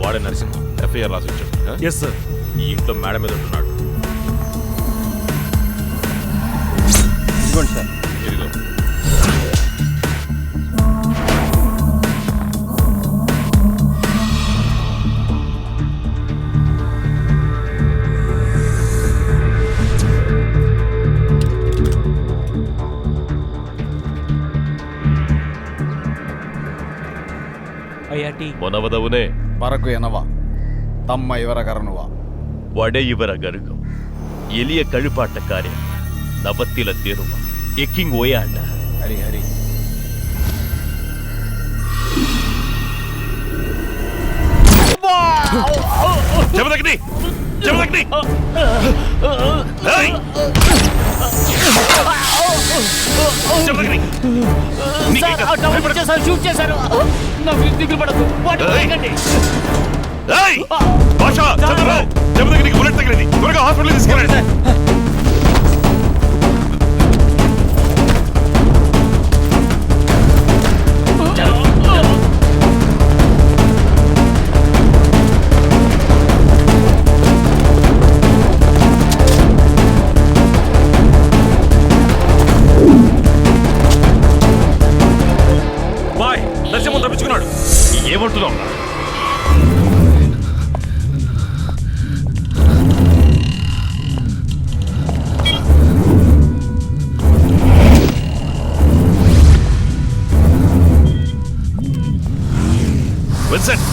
వాడే నరసింహ ఎఫ్ఐఆర్ రాసి వచ్చాడు. Yes sir. ఈ ఇంట్లో మేడ మీద ఉంటున్నాడు. ఇదిగోండి సార్. ఇదిగో ಮೊನವದವನೇ ಬರಕು ಎನವ ತಮ್ಮ ಇವರ ಕರನುವ ವಡೆ ಇವರ ಗರುಗು ಎಲಿಯ ಕಳುಪಾಟ ಕಾರ್ಯ ನವತ್ತಿಲ ತೇರುವ ಎಕ್ಕಿಂಗ್ ಓಯಾಡ ಹರಿ ಹರಿ చెమదగ్ని చెమదగ్ని షూట్ చేశారు. దిగులు పడదు. చెమదగ్నికి బుల్లెట్ తగిలింది. త్వరగా హాస్పిటల్ తీసుకెళ్ళండి. ఏమంటున్నావు? విన్సెంట్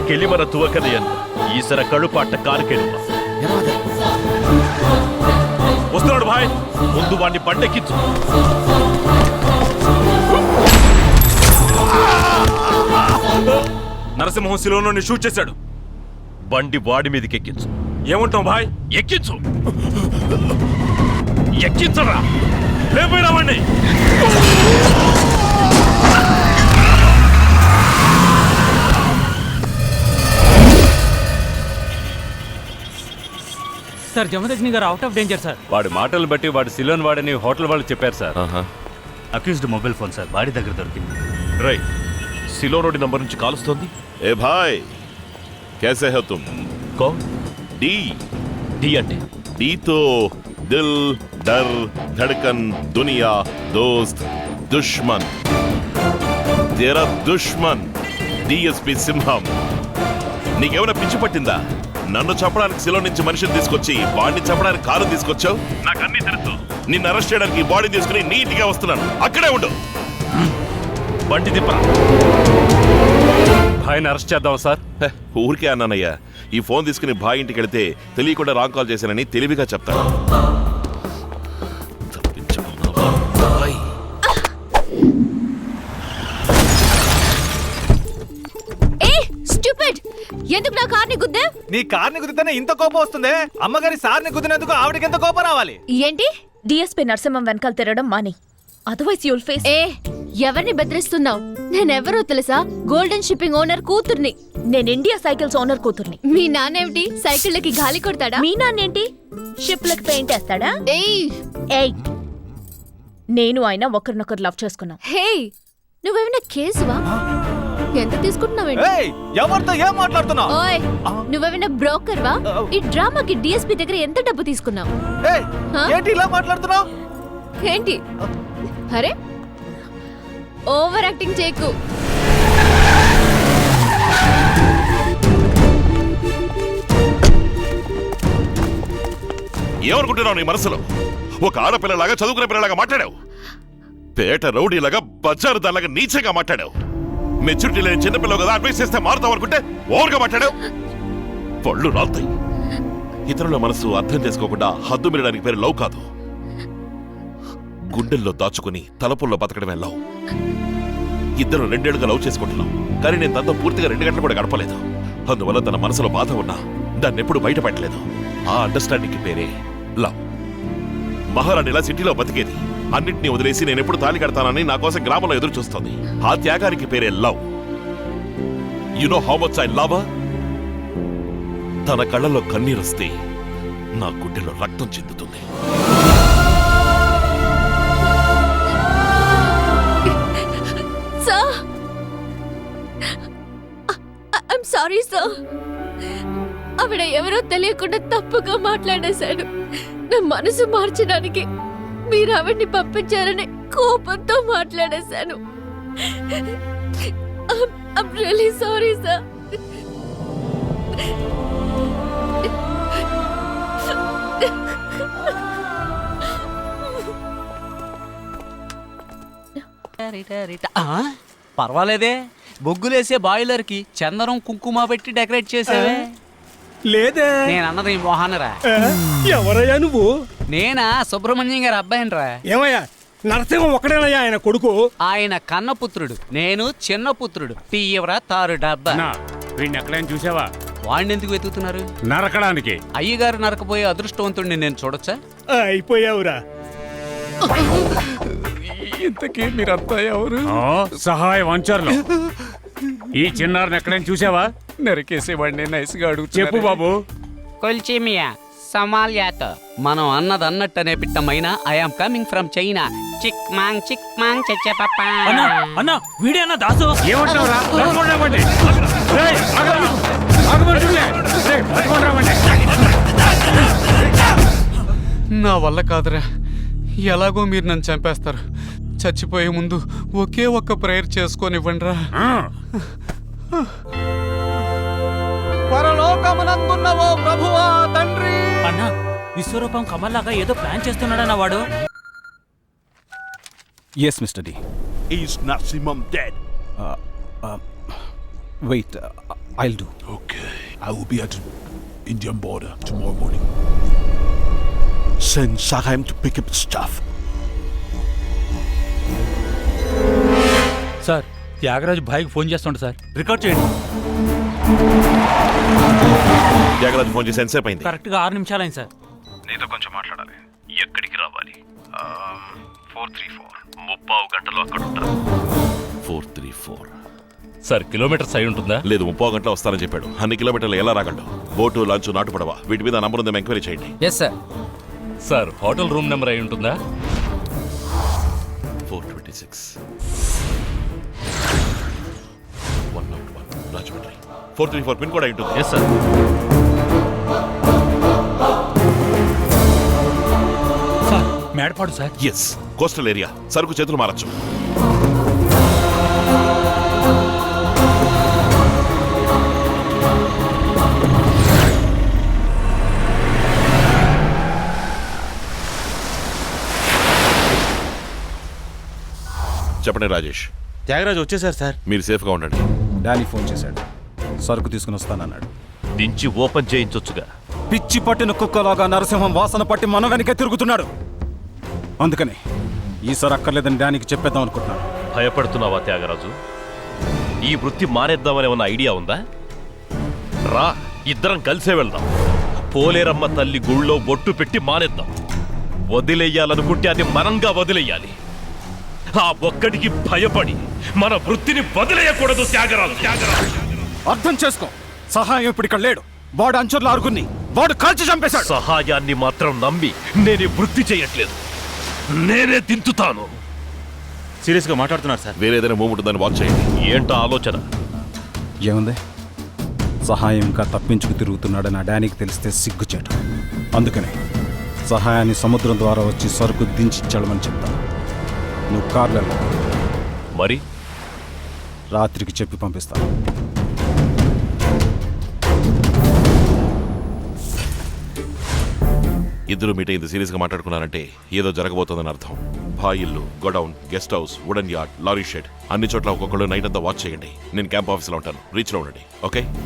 ಕೆಲಿಮರ ತುವಕದೆಯನ್ನು ಈಸರ ಕಳುಪಾಟ ಕಾಲುಕೆಳುವ వస్తున్నాడు భాయ్. ముందు వాడిని బండెక్కించు. నరసింహం శిలోని షూట్ చేశాడు. బండి వాడి మీదకి ఎక్కించు. ఏమంటావు భాయ్? ఎక్కించు. ఎక్కించరా. లేపోయినా వాడిని. సార్ జమదగ్ని గారు అవుట్ ఆఫ్ డేంజర్ సార్. వాడి మాటలు బట్టి వాడు సిలోన్ వాడని హోటల్ వాళ్ళు చెప్పారు sir. Accused mobile phone sir వాడి దగ్గర దొరికింది. రై సిలోనోడి నంబర్ నుంచి కాలుస్తోంది. ఏ భాయ్ कैसे हो तुम? कौन? डी. डी అంటే डी तो दिल, डर, धड़कन, दुनिया, दोस्त, दुश्मन. तेरा दुश्मन डीएसपी సింహం. నీకేమైనా పిచ్చి పట్టిందా? నన్ను చంపడానికి శిలో నుంచి మనిషిని తీసుకొచ్చి వాడిని చంపడానికి కారు తీసుకొచ్చావు. నాకు అన్ని తెలుసు. నిన్ను అరెస్ట్ చేయడానికి బాడీ తీసుకుని నీట్గా వస్తున్నాను. అక్కడే ఉండు. బండి దిప్పరా. భాయ్ని అరెస్ట్ చేద్దాం సార్. హే, ఊరికే అన్నానయ్యా. ఈ ఫోన్ తీసుకుని బాయ్ ఇంటికి వెళితే తెలియకుండా రాంగ్ కాల్ చేశానని తెలివిగా చెప్తాను. తప్పించుకున్నావా బాయ్? ఎందుకు నా కార్ని గుద్దా? నీ కార్ని గుద్దితేనే ఇంత కోపం వస్తుంది. అమ్మగారి సార్ని గుద్దినందుకు ఆవిడకి ఎంత కోపం రావాలి? ఏంటి? డిఎస్పీ నరసింహం వెనకాల తిరగడం మాని. Otherwise you'll face. ఎవరిని బెదిరిస్తున్నావు? నేనెవరో తెలుసా? గోల్డెన్ షిప్పింగ్ ఓనర్ కూతుర్ని. నేను ఇండియా సైకిల్స్ ఓనర్ కూతుర్ని. మీ నాన్నేమిటి సైకిళ్ళకి గాలి కొడతాడా? మీ నాన్నేంటి షిప్లకి పెయింట్ వేస్తాడా? ఏయ్, నేను ఆయన ఒకరినొకరు లవ్ చేసుకున్నాం. హే, నువ్వేమైనా కేసువా? ఎంత తీసుకుంటున్నావేంటి? ఎవరితో ఏం మాట్లాడుతున్నావు? ఓయ్, నువ్వేమైనా బ్రోకర్ వా? ఈ డ్రామాకి డిఎస్పీ దగ్గర ఎంత డబ్బు తీసుకున్నావు? ఏంటి ఇలా మాట్లాడుతున్నావు? ఏంటి? అరే, ఓవర్ యాక్టింగ్ చేయకు. ఏమనుకుంటున్నావు నీ మనసులో? ఒక ఆడపిల్లలాగా చదువుకునే పిల్లలాగా మాట్లాడావు. పేట రౌడీలాగా బజారు దానిలాగా నీచంగా మాట్లాడావు. మెచ్యూరిటీ లేని చిన్నపిల్లలు కదా, అడ్వైస్ చేస్తే మారుతావు అనుకుంటే ఓవర్గా మాట్లాడావు. పళ్ళు రాలుతాయి. ఇతరుల మనసు అర్థం చేసుకోకుండా హద్దు మీరడానికి పేరు లవ్ కాదు. గుండెల్లో దాచుకుని తలపుల్లో బతకడమే లవ్. ఇద్దరు 2 ఏళ్లుగా లవ్ చేసుకుంటున్నాం, కానీ నేను తనతో పూర్తిగా 2 గంటలు కూడా గడపలేదు. అందువల్ల తన మనసులో బాధ ఉన్నా దాన్ని ఎప్పుడు బయట పెట్టలేదు. ఆ అండర్స్టాండింగ్ పేరే లవ్. మహారాణిలా సిటీలో బతికేది, అన్నింటినీ వదిలేసి నేను ఎప్పుడు తాళి కడతానని నా కోసం గ్రామంలో ఎదురు చూస్తోంది. ఆ త్యాగానికి పేరే love. You know how much I love her? తన కళ్ళలో కన్నీరొస్తే నా గుండెలో రక్తం చెందుతుంది. సారీ సార్, ఆవిడ ఎవరో తెలియకుండా తప్పుగా మాట్లాడేశాడు. నా మనసు మార్చడానికి మీరు ఆవిడ్ని పంపించారని కోపంతో మాట్లాడేశాను. I'm really sorry, sir. పర్వాలేదే, బొగ్గులేసే బాయిలర్ కి చందనం కుంకుమ పెట్టి డెకరేట్ చేసావే. లేదే, నేను అన్నది మోహనరా. ఎవరయ్యా నువ్వు? నేనా సుబ్రహ్మణ్యం గారి అబ్బాయిని రా. ఏమయ్యా, నరసింహం ఒకడేనయ్యా ఆయన కొడుకు? ఆయన కన్నపుత్రుడు, నేను చిన్న పుత్రుడు. తీయవరా తారు డబ్బా. వీడిని ఎక్కడైనా చూసావా? వాడిని ఎందుకు వెతుకుతున్నారు? నరకడానికి. అయ్యగారు నరకపోయే అదృష్టవంతుడిని నేను చూడొచ్చా? అయిపోయావురా. ఇంతకీ మీరంతా ఎవరు? సహాయ వంచర్లు. ఈ చిన్నారిని ఎక్కడైనా చూసావా? నరికేసేవాడిని నైస్గా అడుగు. చెప్పు బాబు. కొల్చిమియా సమాల్యాతో మనం అన్నది అన్నట్టనే పిట్టమైనా ఐఎమ్ కమింగ్ ఫ్రమ్ చైనా. చిక్ మాంగ్ చచ్చే పప్పా. అన్నా వీడే అన్న దాసు. ఏమంటావురా? నా వల్ల కాదురా, ఎలాగో మీరు నన్ను చంపేస్తారు. చచ్చిపోయే ముందు ఒకే ఒక్క ప్రేయర్ చేసుకొనివ్వండి రా. పరలోకమునందున్నవో ప్రభువా తండ్రి. అన్నా, విశ్వరూపం కమల్లాగా ఏదో ప్లాన్ చేస్తున్నాడన్న వాడు. Yes, Mr. D. Is Narasimham dead? Wait, I'll do. Okay, I will be at the Indian border tomorrow morning. Send Saham to pick up the stuff. Sir, Thyagaraju భాయ్కి ఫోన్ చేస్తుంట సార్, రికార్డ్ చేయండి. Thyagaraju phone చేసి ఎంతసేపు అయింది? Correct గా 6 నిమిషాలు అయింది sir. నీతో కొంచెం మాట్లాడాలి. ఎక్కడికి రావాలి? 434. 30 గంటలు అక్కడ ఉంటాను. 434. సార్, కిలోమీటర్స్ అయి ఉంటుందా? లేదు, 30 గంటలు వస్తానని చెప్పాడు. అన్ని కిలోమీటర్లు ఎలా రాగలడు? బోటు, లంచ్, నాటు పడవ, వీటి మీద నంబర్ ఉందేమో ఎంక్వైరీ చేయండి. Yes sir. Sir, hotel room number అయి ఉంటుందా? 426. 101 రాజమండ్రి. 434 పిన్ కోడ్ అయి ఉంటుంది. Yes sir. Sir, Medapadu sir. Yes, coastal area. సరుకు చేతులు మారచ్చు. చెప్పండి రాజేష్. త్యాగరాజు వచ్చేసారు సార్. మీరు సేఫ్గా ఉండండి. డానీ ఫోన్ చేశాడు. సరుకు తీసుకుని వస్తానన్నాడు. దించి ఓపెన్ చేయించొచ్చుగా. పిచ్చి పట్టిన కుక్కలాగా నరసింహం వాసన పట్టి మన వెనకే తిరుగుతున్నాడు. అందుకని ఈసారి అక్కర్లేదని డానీకి చెప్పేద్దాం అనుకుంటున్నాను. భయపడుతున్నావా త్యాగరాజు? ఈ వృత్తి మానేద్దామని ఏమన్నా ఐడియా ఉందా? రా, ఇద్దరం కలిసే వెళ్దాం. పోలేరమ్మ తల్లి గుళ్ళో బొట్టు పెట్టి మానేద్దాం. వదిలేయాలనుకుంటే అది మనంగా వదిలేయాలి. ఆ ఒక్కడికి భయపడి మన వృత్తిని వదిలేయకూడదు త్యాగరాజు. అర్థం చేసుకో. సహాయం ఇప్పుడు ఇక్కడ లేడు. వాడు అంచుర్ల ఆరుగురిని వాడు కాల్చి చంపేశాడు. సహాయాన్ని మాత్రం నమ్మి నేను ఈ వృత్తి చేయట్లేదు. నేనే తింటుతాను. సీరియస్గా మాట్లాడుతున్నారు సార్. వేరే ఏదైనా మూవ్ ఉంటుందని వాచ్ చేయండి. ఏంటా ఆలోచన? ఏముంది, సహాయం ఇంకా తప్పించుకు తిరుగుతున్నాడని ఆ డానీకి తెలిస్తే సిగ్గుచేట. అందుకని సహాయాన్ని సముద్రం ద్వారా వచ్చి సరుకు దించిచ్చాడమని చెప్తాను. నువ్వు కార్లో వెళ్ళు. మరి రాత్రికి చెప్పి పంపిస్తాను. ఇద్దరు మీట్ అయింది సీరియస్ గా మాట్లాడుకున్నారంటే ఏదో జరగబోతోందని అర్థం. బాయిల్లు, godown, guest house, wooden yard, lorry shed అన్ని చోట్ల ఒక్కొక్కళ్ళు నైట్ అంతా వాచ్ చేయండి. నేను క్యాంప్ ఆఫీస్లో ఉంటాను. రీచ్లో ఉండండి. ఓకే?